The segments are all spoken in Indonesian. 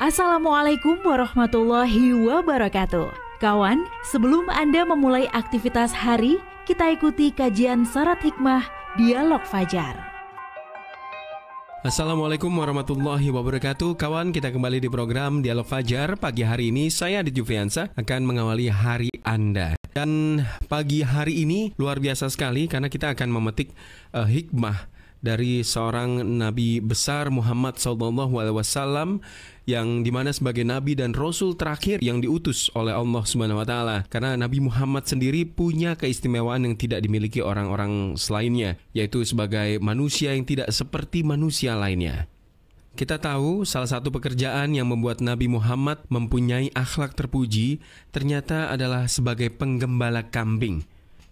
Assalamualaikum warahmatullahi wabarakatuh. Kawan, sebelum Anda memulai aktivitas hari, kita ikuti kajian Syarat Hikmah Dialog Fajar. Assalamualaikum warahmatullahi wabarakatuh. Kawan, kita kembali di program Dialog Fajar. Pagi hari ini saya Adit Jufriansa akan mengawali hari Anda. Dan pagi hari ini luar biasa sekali karena kita akan memetik hikmah dari seorang Nabi besar Muhammad SAW, yang dimana sebagai Nabi dan Rasul terakhir yang diutus oleh Allah Subhanahu Wa Taala. Karena Nabi Muhammad sendiri punya keistimewaan yang tidak dimiliki orang-orang selainnya, yaitu sebagai manusia yang tidak seperti manusia lainnya. Kita tahu salah satu pekerjaan yang membuat Nabi Muhammad mempunyai akhlak terpuji ternyata adalah sebagai penggembala kambing.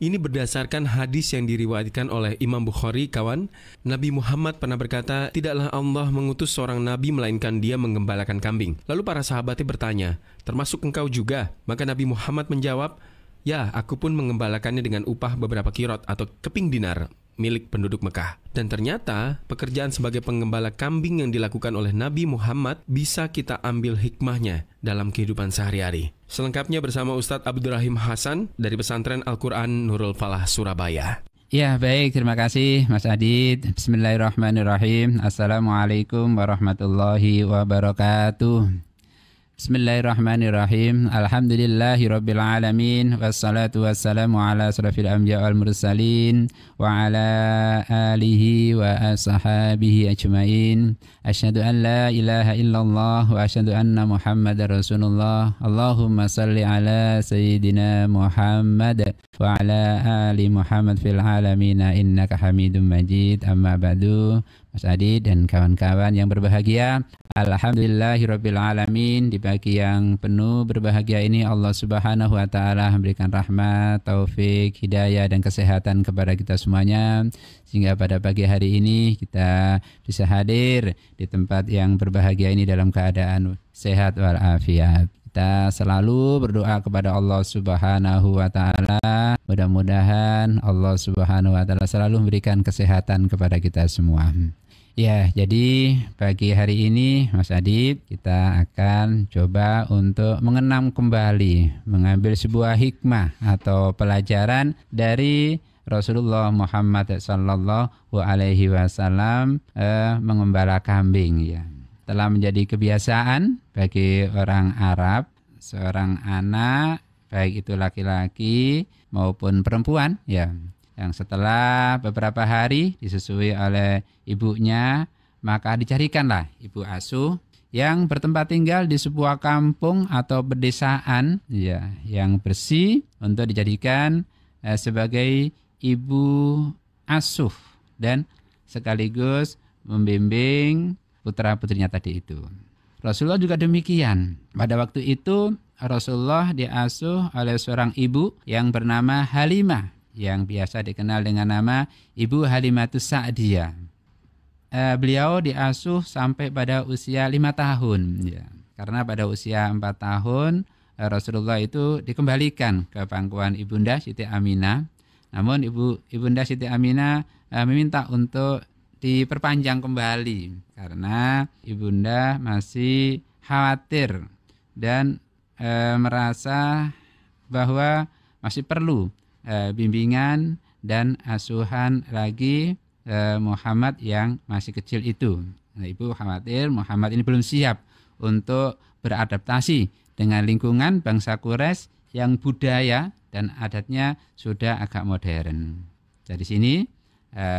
Ini berdasarkan hadis yang diriwayatkan oleh Imam Bukhari, kawan. Nabi Muhammad pernah berkata, tidaklah Allah mengutus seorang nabi melainkan dia menggembalakan kambing. Lalu para sahabatnya bertanya, termasuk engkau juga? Maka Nabi Muhammad menjawab, ya, aku pun mengembalakannya dengan upah beberapa kirot atau keping dinar milik penduduk Mekah. Dan ternyata pekerjaan sebagai penggembala kambing yang dilakukan oleh Nabi Muhammad bisa kita ambil hikmahnya dalam kehidupan sehari-hari. Selengkapnya bersama Ustadz Abdurrahim Hasan dari Pesantren Al-Quran Nurul Falah, Surabaya. Ya, baik, terima kasih Mas Adit. Bismillahirrahmanirrahim. Assalamualaikum warahmatullahi wabarakatuh. Bismillahirrahmanirrahim. Alhamdulillahirabbil alamin, wassalatu wassalamu ala asrofil anbiya wal mursalin wa ala alihi wa ashabihi ajmain. Asyhadu an la ilaha illallah wa asyhadu anna Muhammadar Rasulullah. Allahumma salli ala sayyidina Muhammad wa ala ali Muhammad fil alamin innaka Hamidum Majid. Amma ba'du. Mas Adit dan kawan-kawan yang berbahagia, alhamdulillahirabbil alamin, di pagi yang penuh berbahagia ini Allah Subhanahu wa taala memberikan rahmat, taufik, hidayah dan kesehatan kepada kita semuanya, sehingga pada pagi hari ini kita bisa hadir di tempat yang berbahagia ini dalam keadaan sehat walafiat. Kita selalu berdoa kepada Allah Subhanahu wa taala. Mudah-mudahan Allah Subhanahu wa taala selalu memberikan kesehatan kepada kita semua. Ya, jadi pagi hari ini Mas Adit, kita akan coba untuk mengenang kembali, mengambil sebuah hikmah atau pelajaran dari Rasulullah Muhammad sallallahu alaihi wasallam mengembala kambing, ya. Telah menjadi kebiasaan bagi orang Arab, seorang anak, baik itu laki-laki maupun perempuan, ya, yang setelah beberapa hari disusui oleh ibunya, maka dicarikanlah ibu asuh yang bertempat tinggal di sebuah kampung atau pedesaan, ya, yang bersih untuk dijadikan sebagai ibu asuh dan sekaligus membimbing putra-putrinya tadi itu. Rasulullah juga demikian. Pada waktu itu Rasulullah diasuh oleh seorang ibu yang bernama Halimah, yang biasa dikenal dengan nama Ibu Halimatus Sa'diyah. Beliau diasuh sampai pada usia 5 tahun, ya. Karena pada usia 4 tahun Rasulullah itu dikembalikan ke pangkuan Ibunda Siti Aminah. Namun Ibunda Siti Aminah meminta untuk diperpanjang kembali karena Ibunda masih khawatir dan merasa bahwa masih perlu bimbingan dan asuhan lagi Muhammad yang masih kecil itu. Nah, ibu khawatir Muhammad ini belum siap untuk beradaptasi dengan lingkungan bangsa Quraisy yang budaya dan adatnya sudah agak modern. Dari sini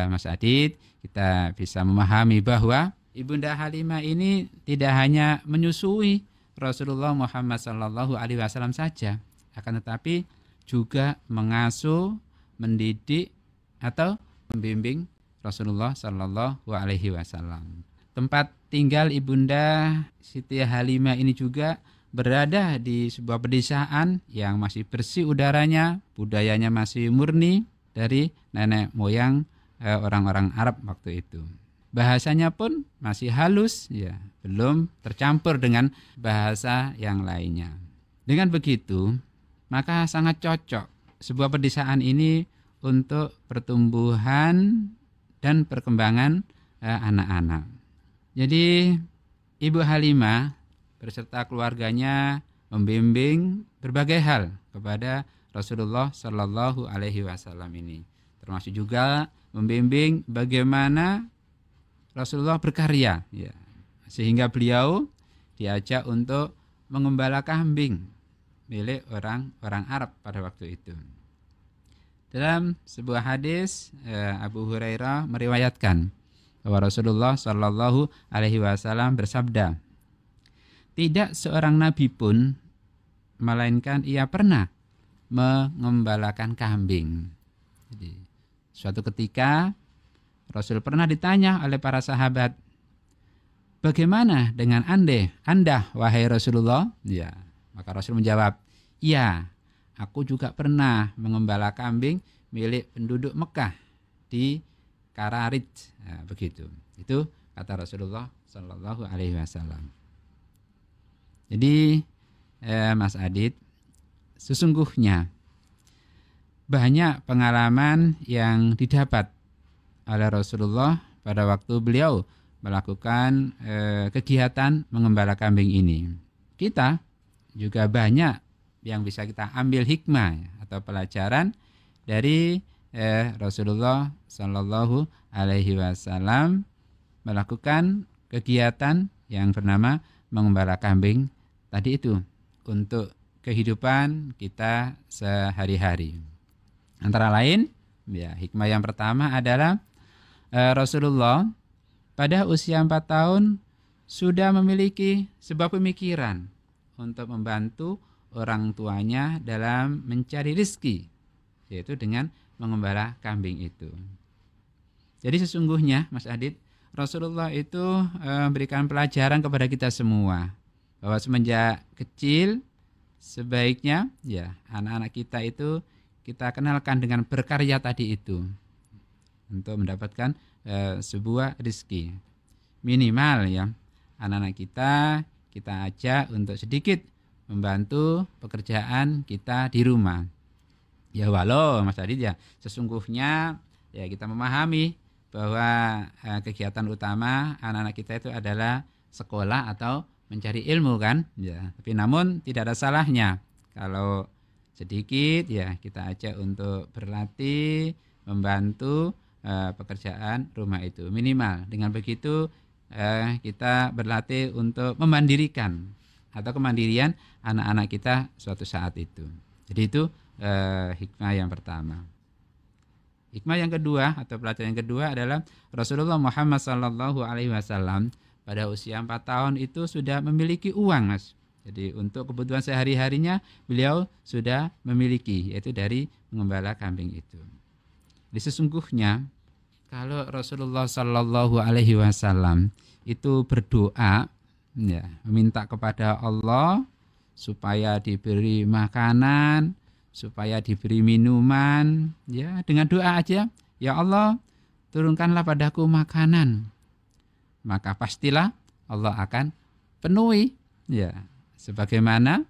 Mas Adit, kita bisa memahami bahwa Ibunda Halimah ini tidak hanya menyusui Rasulullah Muhammad SAW saja, akan tetapi juga mengasuh, mendidik atau membimbing Rasulullah SAW. Tempat tinggal Ibunda Siti Halimah ini juga berada di sebuah pedesaan yang masih bersih udaranya, budayanya masih murni dari nenek moyang orang-orang Arab waktu itu. Bahasanya pun masih halus, ya, belum tercampur dengan bahasa yang lainnya. Dengan begitu, maka sangat cocok sebuah pedesaan ini untuk pertumbuhan dan perkembangan anak-anak. Jadi Ibu Halimah berserta keluarganya membimbing berbagai hal kepada Rasulullah Shallallahu Alaihi Wasallam ini, termasuk juga membimbing bagaimana Rasulullah berkarya, ya, sehingga beliau diajak untuk mengembala kambing milik orang Arab pada waktu itu. Dalam sebuah hadis, Abu Hurairah meriwayatkan bahwa Rasulullah Shallallahu Alaihi Wasallam bersabda, tidak seorang nabi pun melainkan ia pernah mengembalakan kambing. Jadi, suatu ketika Rasul pernah ditanya oleh para sahabat, bagaimana dengan Anda wahai Rasulullah? Ya, maka Rasul menjawab, ya, aku juga pernah mengembala kambing milik penduduk Mekah di Kararit. Nah, begitu. Itu kata Rasulullah Shallallahu Alaihi Wasallam. Jadi Mas Adit, sesungguhnya banyak pengalaman yang didapat oleh Rasulullah pada waktu beliau melakukan kegiatan mengembala kambing ini. Kita juga banyak yang bisa kita ambil hikmah atau pelajaran dari Rasulullah Shallallahu Alaihi Wasallam melakukan kegiatan yang bernama mengembala kambing tadi itu untuk kehidupan kita sehari-hari. Antara lain, ya, hikmah yang pertama adalah Rasulullah pada usia 4 tahun sudah memiliki sebuah pemikiran untuk membantu orang tuanya dalam mencari rezeki, yaitu dengan mengembala kambing itu. Jadi sesungguhnya Mas Adit, Rasulullah itu memberikan pelajaran kepada kita semua bahwa semenjak kecil sebaiknya ya anak-anak kita itu kita kenalkan dengan berkarya tadi itu untuk mendapatkan sebuah rezeki. Minimal ya anak-anak kita ajak untuk sedikit membantu pekerjaan kita di rumah. Ya walau Mas Adit ya sesungguhnya ya kita memahami bahwa kegiatan utama anak-anak kita itu adalah sekolah atau mencari ilmu kan ya, tapi namun tidak ada salahnya kalau sedikit ya kita ajak untuk berlatih membantu pekerjaan rumah itu. Minimal dengan begitu kita berlatih untuk memandirikan atau kemandirian anak-anak kita suatu saat itu. Jadi itu hikmah yang pertama. Hikmah yang kedua atau pelajaran yang kedua adalah Rasulullah Muhammad SAW pada usia 4 tahun itu sudah memiliki uang, Mas. Jadi untuk kebutuhan sehari-harinya beliau sudah memiliki, yaitu dari mengembala kambing itu. Jadi sesungguhnya kalau Rasulullah SAW itu berdoa, ya, meminta kepada Allah supaya diberi makanan, supaya diberi minuman, ya dengan doa aja, ya Allah turunkanlah padaku makanan, maka pastilah Allah akan penuhi, ya sebagaimana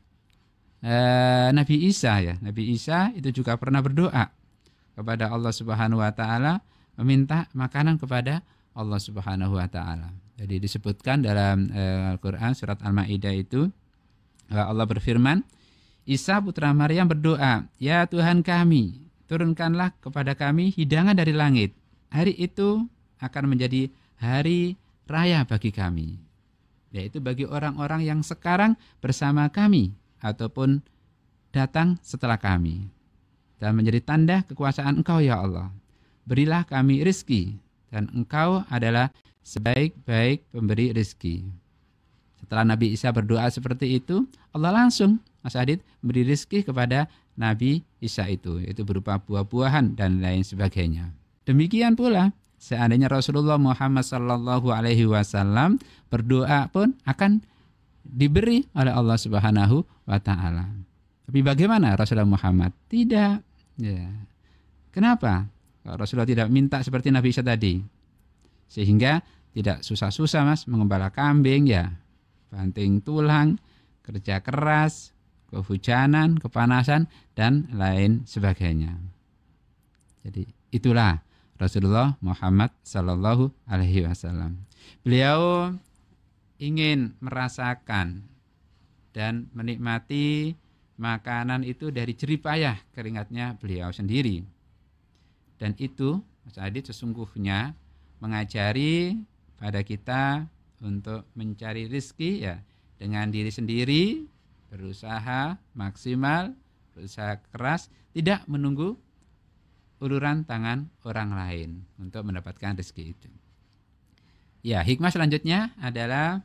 Nabi Isa ya, Nabi Isa itu juga pernah berdoa kepada Allah Subhanahu Wa Taala meminta makanan kepada Allah Subhanahu Wa Taala. Jadi disebutkan dalam Al-Quran surat Al-Ma'idah itu Allah berfirman, Isa putra Maryam berdoa, ya Tuhan kami, turunkanlah kepada kami hidangan dari langit. Hari itu akan menjadi hari raya bagi kami, yaitu bagi orang-orang yang sekarang bersama kami ataupun datang setelah kami, dan menjadi tanda kekuasaan Engkau ya Allah. Berilah kami rezeki, dan Engkau adalah sebaik-baik pemberi rezeki. Setelah Nabi Isa berdoa seperti itu, Allah langsung, Mas Adit, memberi rezeki kepada Nabi Isa itu, yaitu berupa buah-buahan dan lain sebagainya. Demikian pula seandainya Rasulullah Muhammad SAW berdoa pun akan diberi oleh Allah Subhanahu Wa Taala. Tapi bagaimana Rasulullah Muhammad? Tidak. Ya. Kenapa? Rasulullah tidak minta seperti Nabi Isa tadi, sehingga tidak susah-susah Mas mengembala kambing ya, banting tulang, kerja keras, kehujanan, kepanasan dan lain sebagainya. Jadi itulah Rasulullah Muhammad Sallallahu Alaihi Wasallam. Beliau ingin merasakan dan menikmati makanan itu dari jeripayah keringatnya beliau sendiri. Dan itu Mas Adit sesungguhnya mengajari pada kita untuk mencari rezeki ya dengan diri sendiri, berusaha maksimal, berusaha keras, tidak menunggu uluran tangan orang lain untuk mendapatkan rezeki itu. Ya, hikmah selanjutnya adalah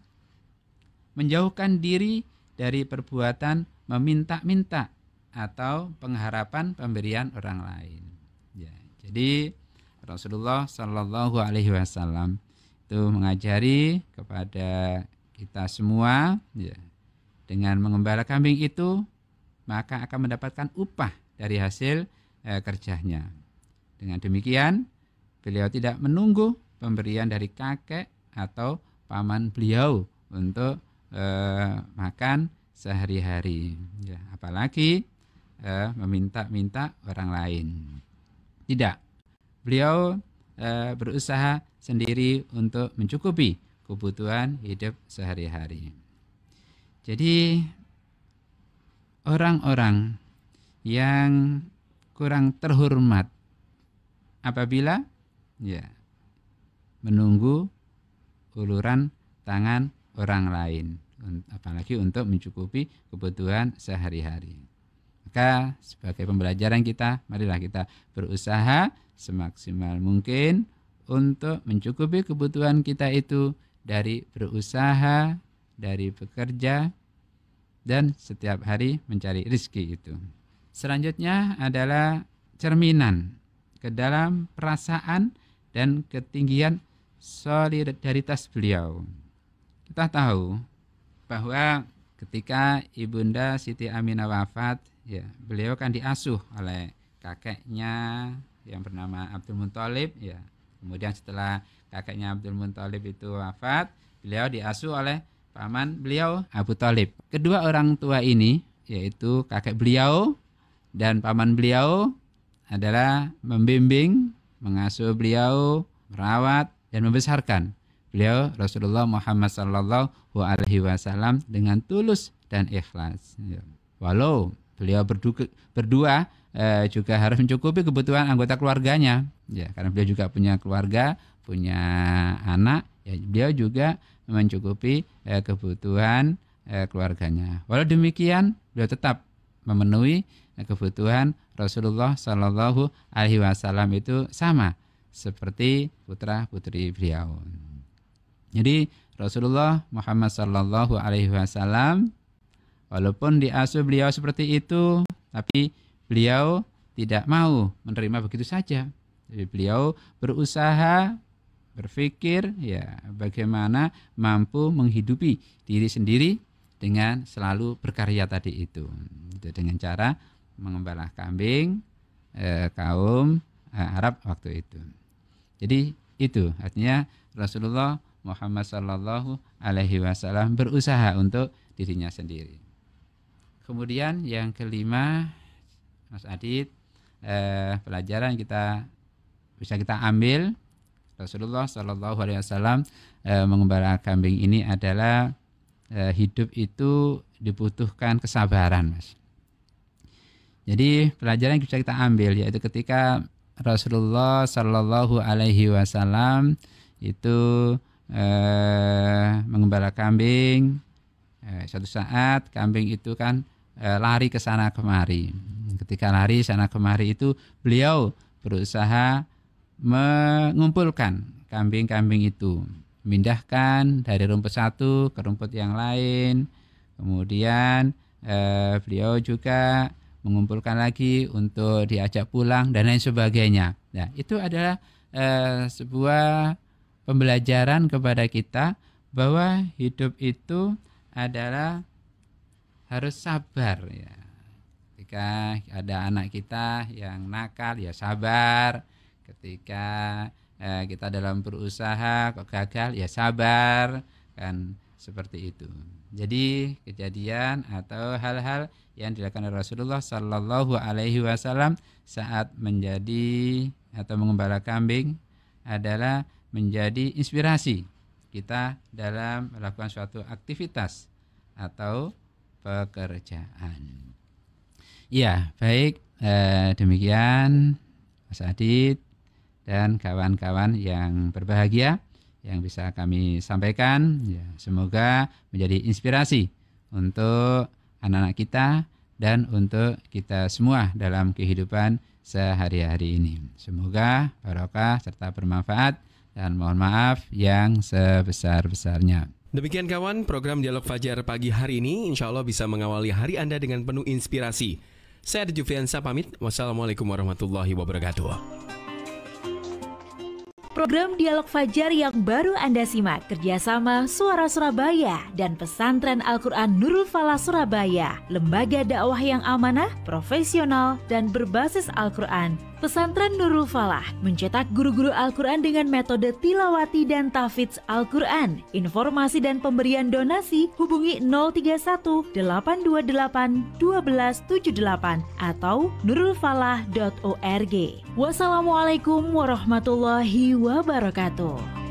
menjauhkan diri dari perbuatan meminta-minta atau pengharapan pemberian orang lain. Ya, jadi Rasulullah Shallallahu Alaihi Wasallam itu mengajari kepada kita semua, ya, dengan mengembala kambing itu maka akan mendapatkan upah dari hasil kerjanya. Dengan demikian beliau tidak menunggu pemberian dari kakek atau paman beliau untuk makan sehari-hari, ya, apalagi meminta-minta orang lain. Tidak, beliau berusaha sendiri untuk mencukupi kebutuhan hidup sehari-hari. Jadi orang-orang yang kurang terhormat apabila ya menunggu uluran tangan orang lain, apalagi untuk mencukupi kebutuhan sehari-hari. Maka sebagai pembelajaran kita, marilah kita berusaha semaksimal mungkin untuk mencukupi kebutuhan kita itu dari berusaha, dari bekerja, dan setiap hari mencari rezeki itu. Selanjutnya adalah cerminan ke dalam perasaan dan ketinggian solidaritas beliau. Kita tahu bahwa ketika Ibunda Siti Aminah wafat, ya, beliau kan diasuh oleh kakeknya yang bernama Abdul Muthalib, ya. Kemudian setelah kakeknya Abdul Muthalib itu wafat, beliau diasuh oleh paman beliau Abu Thalib. Kedua orang tua ini, yaitu kakek beliau dan paman beliau, adalah membimbing, mengasuh beliau, merawat dan membesarkan beliau Rasulullah Muhammad sallallahu alaihi wasallam dengan tulus dan ikhlas. Walau beliau berdua juga harus mencukupi kebutuhan anggota keluarganya, ya, karena beliau juga punya keluarga, punya anak, ya, beliau juga mencukupi kebutuhan keluarganya. Walau demikian, beliau tetap memenuhi kebutuhan Rasulullah Shallallahu Alaihi Wasallam itu sama seperti putra putri beliau. Jadi Rasulullah Muhammad Shallallahu Alaihi Wasallam walaupun diasuh beliau seperti itu, tapi beliau tidak mau menerima begitu saja. Jadi beliau berusaha, berpikir, ya, bagaimana mampu menghidupi diri sendiri dengan selalu berkarya tadi itu, dengan cara mengembala kambing kaum Arab waktu itu. Jadi itu artinya Rasulullah Muhammad Sallallahu Alaihi Wasallam berusaha untuk dirinya sendiri. Kemudian yang kelima, Mas Adit, pelajaran bisa kita ambil Rasulullah Sallallahu Alaihi Wasallam mengembala kambing ini adalah hidup itu dibutuhkan kesabaran, Mas. Jadi pelajaran yang bisa kita ambil yaitu ketika Rasulullah Sallallahu Alaihi Wasallam itu mengembala kambing, suatu saat kambing itu kan lari ke sana kemari. Ketika lari sana kemari itu beliau berusaha mengumpulkan kambing-kambing itu, memindahkan dari rumput satu ke rumput yang lain. Kemudian beliau juga mengumpulkan lagi untuk diajak pulang dan lain sebagainya. Nah, itu adalah sebuah pembelajaran kepada kita bahwa hidup itu adalah harus sabar, ya. Ketika ada anak kita yang nakal, ya sabar. Ketika kita dalam berusaha kok gagal, ya sabar, kan seperti itu. Jadi kejadian atau hal-hal yang dilakukan oleh Rasulullah Sallallahu Alaihi Wasallam saat menjadi atau mengembala kambing adalah menjadi inspirasi kita dalam melakukan suatu aktivitas atau pekerjaan. Ya, baik, demikian Mas Adit dan kawan-kawan yang berbahagia yang bisa kami sampaikan. Ya, semoga menjadi inspirasi untuk anak-anak kita dan untuk kita semua dalam kehidupan sehari-hari ini. Semoga barokah serta bermanfaat dan mohon maaf yang sebesar-besarnya. Demikian kawan, program Dialog Fajar pagi hari ini insya Allah bisa mengawali hari Anda dengan penuh inspirasi. Saya Adit Jufriansa pamit. Wassalamualaikum warahmatullahi wabarakatuh. Program Dialog Fajar yang baru Anda simak kerjasama Suara Surabaya dan Pesantren Al-Quran Nurul Falah Surabaya, lembaga dakwah yang amanah, profesional, dan berbasis Al-Quran. Pesantren Nurul Falah mencetak guru-guru Al-Quran dengan metode tilawati dan tahfidz Al-Quran. Informasi dan pemberian donasi hubungi 031 828 1278 atau nurulfalah.org. Wassalamualaikum warahmatullahi wabarakatuh.